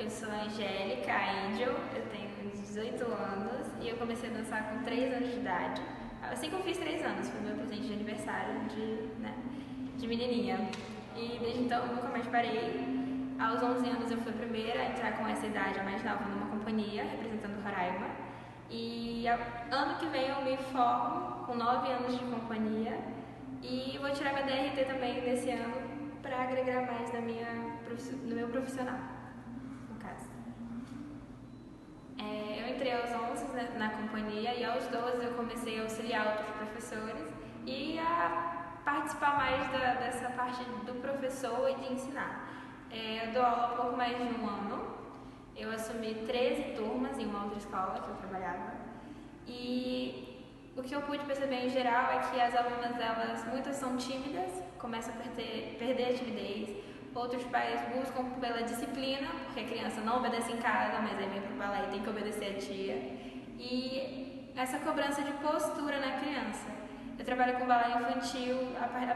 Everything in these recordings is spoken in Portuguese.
Eu sou a Angélica Angel, eu tenho 18 anos e eu comecei a dançar com 3 anos de idade. Assim que eu fiz 3 anos, foi meu presente de aniversário de menininha. E desde então eu nunca mais parei. Aos 11 anos eu fui a primeira a entrar com essa idade a mais nova numa companhia, representando Roraima. E ano que vem eu me formo com 9 anos de companhia e vou tirar minha DRT também nesse ano para agregar mais no meu profissional, no caso. Eu entrei aos 11 na companhia e aos 12 eu comecei a auxiliar outros professores e a participar mais dessa parte do professor e de ensinar. Eu dou aula há pouco mais de um ano. Eu assumi 13 turmas em uma outra escola que eu trabalhava e o que eu pude perceber em geral é que as alunas, muitas são tímidas, começam a perder a timidez, outros pais buscam pela disciplina, porque a criança não obedece em casa, mas aí vem pro balé e tem que obedecer a tia, e essa cobrança de postura na criança. Eu trabalho com balé infantil,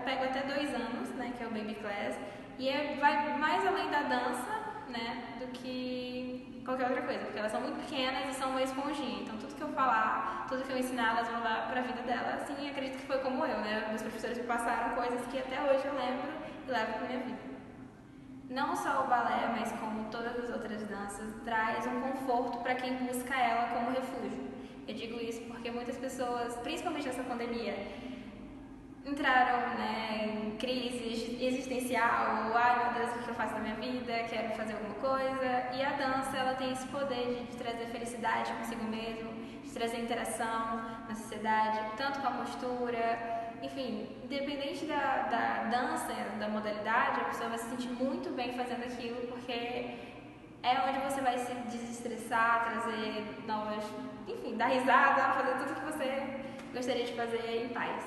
pego até 2 anos, né, que é o Baby Class, e vai mais além da dança, né, do que qualquer outra coisa, porque elas são muito pequenas e são uma esponjinha, então tudo que eu falar, tudo que eu ensinar, elas vão levar pra vida delas, assim, acredito que foi como eu, né, meus professores me passaram coisas que até hoje eu lembro e levo pra minha vida. Não só o balé, mas como todas as outras danças, traz um conforto para quem busca ela como refúgio. Eu digo isso porque muitas pessoas, principalmente nessa pandemia, entraram, né, em crise existencial, ou ai meu Deus, o que eu faço na minha vida, quero fazer alguma coisa, e a dança ela tem esse poder de trazer felicidade consigo mesmo, de trazer interação na sociedade, tanto com a postura, enfim, independente da dança, da modalidade, a pessoa vai se sentir muito bem fazendo aquilo, porque é onde você vai se desestressar, trazer novas, enfim, dar risada, fazer tudo que você gostaria de fazer em paz.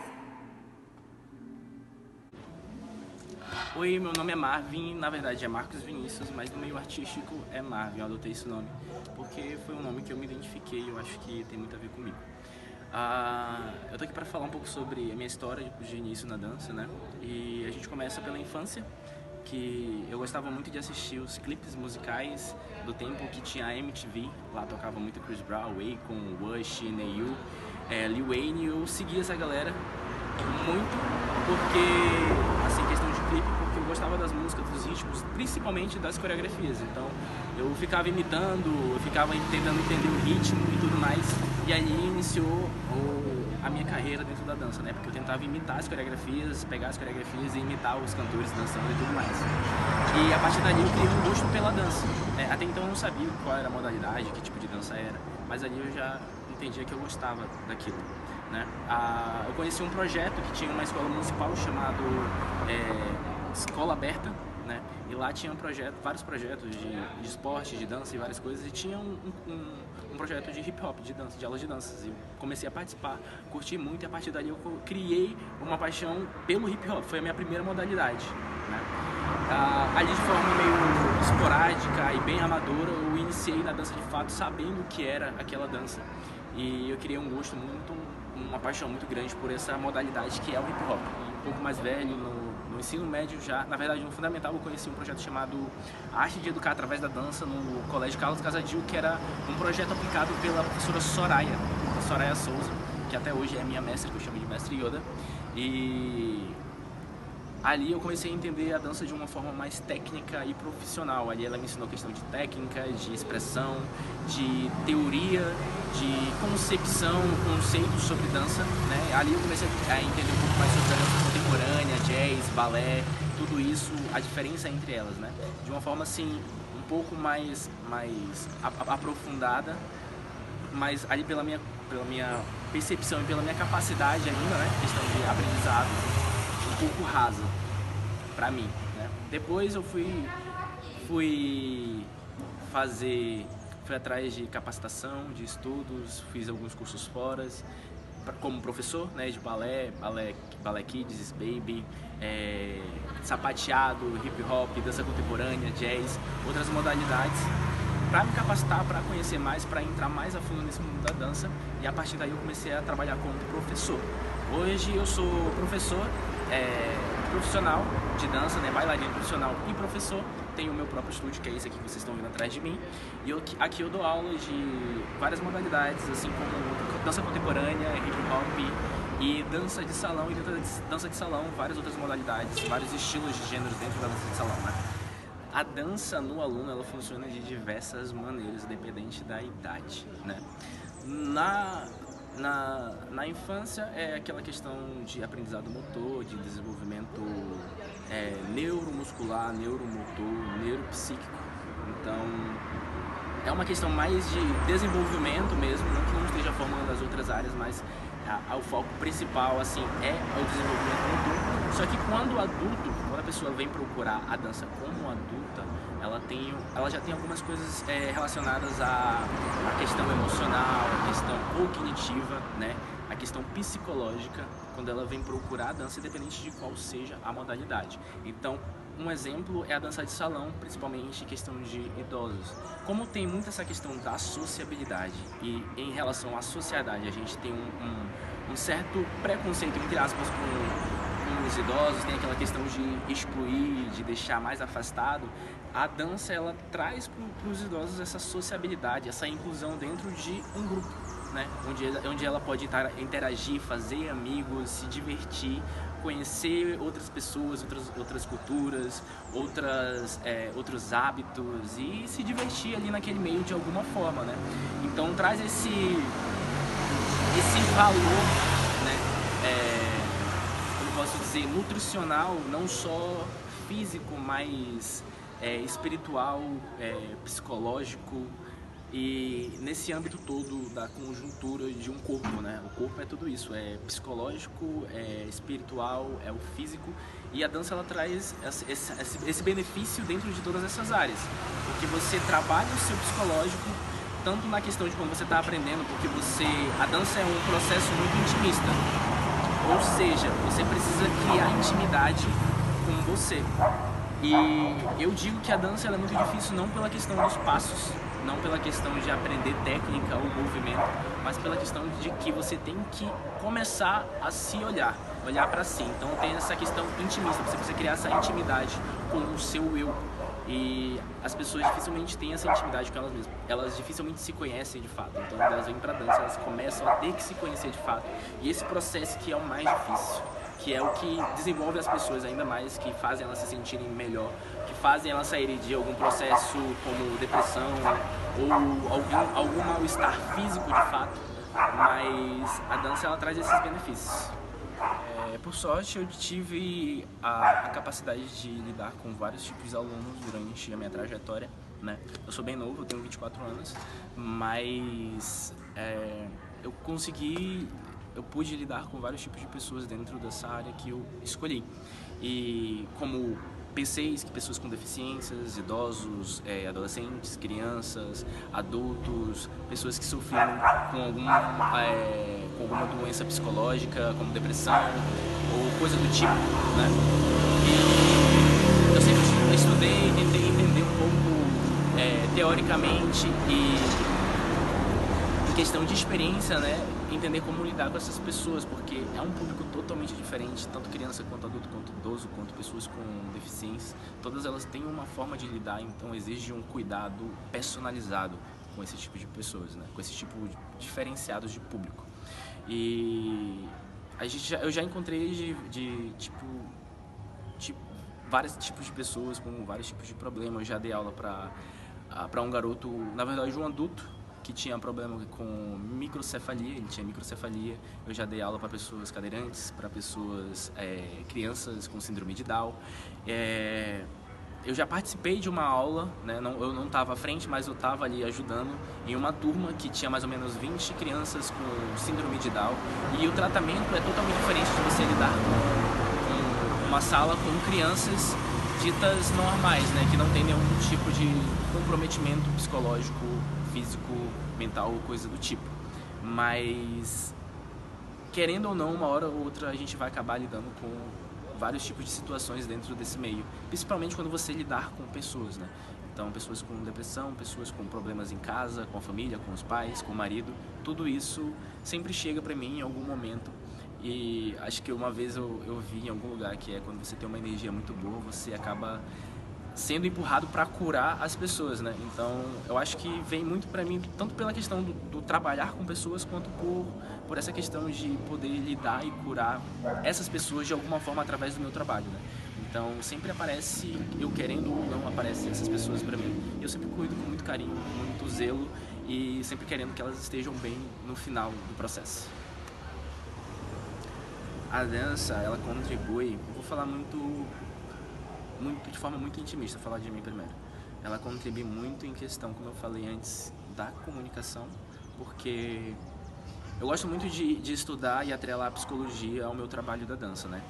Oi, meu nome é Marvin, na verdade é Marcos Vinícius, mas no meio artístico é Marvin, eu adotei esse nome porque foi um nome que eu me identifiquei e eu acho que tem muito a ver comigo. Eu tô aqui para falar um pouco sobre a minha história de início na dança, né? E a gente começa pela infância, que eu gostava muito de assistir os clipes musicais do tempo que tinha a MTV, lá tocava muito Chris Brown, Akon, Rush, Neil, Lil Wayne, e eu seguia essa galera muito porque, assim, questão de clipe, porque eu gostava das músicas, dos ritmos, principalmente das coreografias, então eu ficava imitando, eu ficava tentando entender o ritmo e tudo mais, e aí iniciou a minha carreira dentro da dança, né, porque eu tentava imitar as coreografias, pegar as coreografias e imitar os cantores dançando e tudo mais, e a partir dali eu criei um gosto pela dança, né? Até então eu não sabia qual era a modalidade, que tipo de dança era, mas ali eu já entendia que eu gostava daquilo. Né? Eu conheci um projeto que tinha uma escola municipal chamado Escola Aberta, né? E lá tinha vários projetos de esporte, de dança e várias coisas, e tinha um projeto de hip hop, de dança, de aulas de danças. Eu comecei a participar, curti muito, e a partir dali eu criei uma paixão pelo hip hop, foi a minha primeira modalidade, né? Ali de forma meio esporádica e bem amadora, eu iniciei na dança de fato, sabendo o que era aquela dança, e eu criei um gosto uma paixão muito grande por essa modalidade que é o hip hop. Um pouco mais velho, no ensino médio já, na verdade no fundamental eu conheci um projeto chamado Arte de Educar através da Dança no Colégio Carlos Casadil, que era um projeto aplicado pela professora Soraya Souza, que até hoje é minha mestre, que eu chamo de Mestre Yoda, e ali eu comecei a entender a dança de uma forma mais técnica e profissional. Ali ela me ensinou questão de técnica, de expressão, de teoria, de concepção, conceitos sobre dança, né? Ali eu comecei a entender um pouco mais sobre a dança contemporânea, jazz, balé, tudo isso, a diferença entre elas, né? De uma forma assim, um pouco mais aprofundada, mas ali pela minha percepção e pela minha capacidade ainda, né? Questão de aprendizado, um pouco rasa pra mim, né? Depois eu fui atrás de capacitação, de estudos, fiz alguns cursos fora, como professor, né, de balé kids, baby, sapateado, hip hop, dança contemporânea, jazz, outras modalidades, para me capacitar, para conhecer mais, para entrar mais a fundo nesse mundo da dança, e a partir daí eu comecei a trabalhar como professor. Hoje eu sou professor profissional de dança, né, bailarino profissional e professor. tenho o meu próprio estúdio, que é esse aqui que vocês estão vendo atrás de mim. E aqui eu dou aula de várias modalidades, assim como dança contemporânea, hip hop e dança de salão. E dentro da dança de salão, várias outras modalidades, vários estilos de gênero dentro da dança de salão, né? A dança no aluno, ela funciona de diversas maneiras, dependente da idade, né? Na infância é aquela questão de aprendizado motor, de desenvolvimento neuromuscular, neuromotor, neuropsíquico. Então é uma questão mais de desenvolvimento mesmo, não que não esteja formando as outras áreas, mas o foco principal assim é o desenvolvimento motor. Só que quando a pessoa vem procurar a dança como adulta, ela já tem algumas coisas relacionadas à questão emocional, à questão cognitiva, né? A questão psicológica, quando ela vem procurar a dança, independente de qual seja a modalidade. Então, um exemplo é a dança de salão, principalmente em questão de idosos. Como tem muito essa questão da sociabilidade e em relação à sociedade, a gente tem um certo preconceito, entre aspas, com os idosos, tem aquela questão de excluir, de deixar mais afastado. A dança, ela traz para os idosos essa sociabilidade, essa inclusão dentro de um grupo, né? Onde ela pode interagir, fazer amigos, se divertir, conhecer outras pessoas, outras culturas, outros hábitos e se divertir ali naquele meio de alguma forma, né? Então traz esse valor, né? Como posso dizer, nutricional, não só físico, mas espiritual, psicológico, e nesse âmbito todo da conjuntura de um corpo, né? O corpo é tudo isso, é psicológico, é espiritual, é o físico, e a dança ela traz esse benefício dentro de todas essas áreas, porque você trabalha o seu psicológico tanto na questão de quando você está aprendendo, porque a dança é um processo muito intimista, ou seja, você precisa criar intimidade com você. E eu digo que a dança ela é muito difícil não pela questão dos passos, não pela questão de aprender técnica ou movimento, mas pela questão de que você tem que começar a se olhar para si. Então tem essa questão intimista, você precisa criar essa intimidade com o seu eu. E as pessoas dificilmente têm essa intimidade com elas mesmas. Elas dificilmente se conhecem de fato. Então quando elas vêm para dança, elas começam a ter que se conhecer de fato. E esse processo que é o mais difícil, que é o que desenvolve as pessoas ainda mais, que fazem elas se sentirem melhor, que fazem elas saírem de algum processo como depressão ou algum mal-estar físico de fato, mas a dança ela traz esses benefícios. Por sorte, eu tive a capacidade de lidar com vários tipos de alunos durante a minha trajetória, né? Eu sou bem novo, eu tenho 24 anos, mas eu pude lidar com vários tipos de pessoas dentro dessa área que eu escolhi. E como PCs, pessoas com deficiências, idosos, adolescentes, crianças, adultos, pessoas que sofreram com alguma doença psicológica, como depressão ou coisa do tipo, né? E eu sempre estudei, tentei entender um pouco teoricamente e em questão de experiência, né? Entender como lidar com essas pessoas, porque é um público totalmente diferente, tanto criança quanto adulto, quanto idoso, quanto pessoas com deficiência. Todas elas têm uma forma de lidar, então exige um cuidado personalizado com esse tipo de pessoas, né? Com esse tipo diferenciados de público. E eu já encontrei vários tipos de pessoas com vários tipos de problemas. Eu já dei aula para um garoto, na verdade um adulto, que tinha problema com microcefalia, ele tinha microcefalia. Eu já dei aula para pessoas cadeirantes, para pessoas, crianças com síndrome de Down. Eu já participei de uma aula, né? Eu não estava à frente, mas eu estava ali ajudando em uma turma que tinha mais ou menos 20 crianças com síndrome de Down. E o tratamento é totalmente diferente de você lidar com uma sala com crianças ditas normais, né? Que não tem nenhum tipo de comprometimento psicológico, físico, mental ou coisa do tipo. Mas, querendo ou não, uma hora ou outra a gente vai acabar lidando com vários tipos de situações dentro desse meio, principalmente quando você lidar com pessoas, né? Então, pessoas com depressão, pessoas com problemas em casa, com a família, com os pais, com o marido, tudo isso sempre chega pra mim em algum momento. E acho que uma vez eu vi em algum lugar que quando você tem uma energia muito boa, você acaba sendo empurrado para curar as pessoas, né? Então, eu acho que vem muito para mim, tanto pela questão do trabalhar com pessoas, quanto por essa questão de poder lidar e curar essas pessoas de alguma forma através do meu trabalho, né? Então, sempre aparece, eu querendo ou não, aparecem essas pessoas para mim. E eu sempre cuido com muito carinho, com muito zelo e sempre querendo que elas estejam bem no final do processo. A dança, ela contribui, eu vou falar de forma muito intimista, falar de mim primeiro. Ela contribui muito em questão, como eu falei antes, da comunicação, porque eu gosto muito de estudar e atrelar a psicologia ao meu trabalho da dança, né?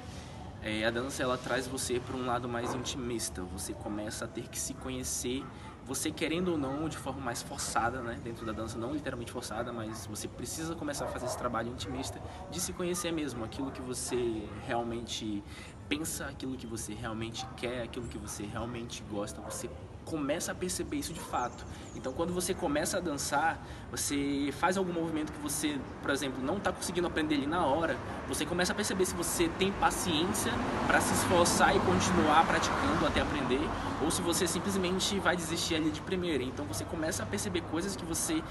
A dança, ela traz você para um lado mais intimista, você começa a ter que se conhecer, você querendo ou não, de forma mais forçada, né? Dentro da dança, não literalmente forçada, mas você precisa começar a fazer esse trabalho intimista de se conhecer mesmo, aquilo que você realmente pensa, aquilo que você realmente quer, aquilo que você realmente gosta, você começa a perceber isso de fato. Então, quando você começa a dançar, você faz algum movimento que você, por exemplo, não está conseguindo aprender ali na hora, você começa a perceber se você tem paciência para se esforçar e continuar praticando até aprender, ou se você simplesmente vai desistir ali de primeira. Então, você começa a perceber coisas que você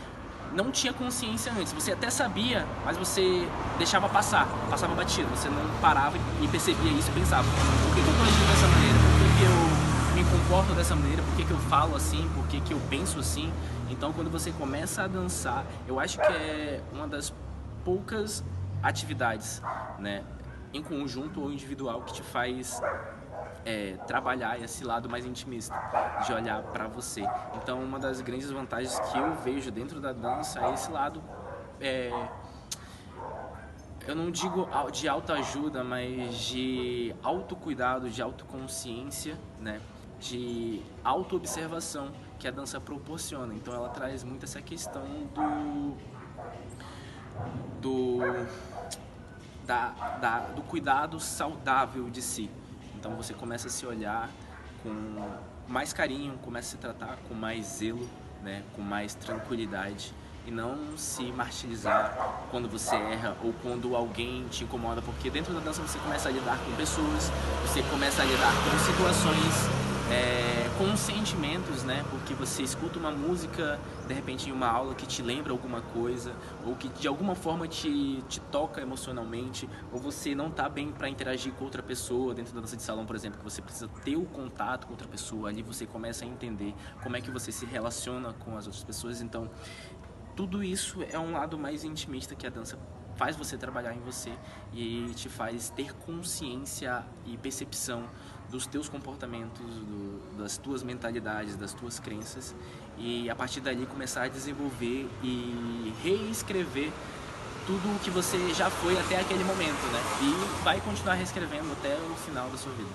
não tinha consciência antes. Você até sabia, mas você deixava passava batido. Você não parava e percebia isso e pensava: por que eu estou agindo dessa maneira? Por que eu me comporto dessa maneira? Por que eu falo assim? Por que eu penso assim? Então, quando você começa a dançar, eu acho que é uma das poucas atividades, né, em conjunto ou individual, que te faz trabalhar esse lado mais intimista, de olhar para você. Então, uma das grandes vantagens que eu vejo dentro da dança é esse lado, eu não digo de autoajuda, mas de autocuidado, de autoconsciência, né? De autoobservação que a dança proporciona. Então, ela traz muito essa questão do cuidado saudável de si. Então você começa a se olhar com mais carinho, começa a se tratar com mais zelo, né, com mais tranquilidade, e não se martirizar quando você erra ou quando alguém te incomoda, porque dentro da dança você começa a lidar com pessoas, você começa a lidar com situações, com sentimentos, né? Porque você escuta uma música, de repente em uma aula, que te lembra alguma coisa, ou que de alguma forma te toca emocionalmente, ou você não tá bem para interagir com outra pessoa dentro da dança de salão, por exemplo, que você precisa ter o contato com outra pessoa. Ali você começa a entender como é que você se relaciona com as outras pessoas. Então, tudo isso é um lado mais intimista que a dança faz você trabalhar em você e te faz ter consciência e percepção dos teus comportamentos, das tuas mentalidades, das tuas crenças, e a partir dali começar a desenvolver e reescrever tudo o que você já foi até aquele momento, né? E vai continuar reescrevendo até o final da sua vida.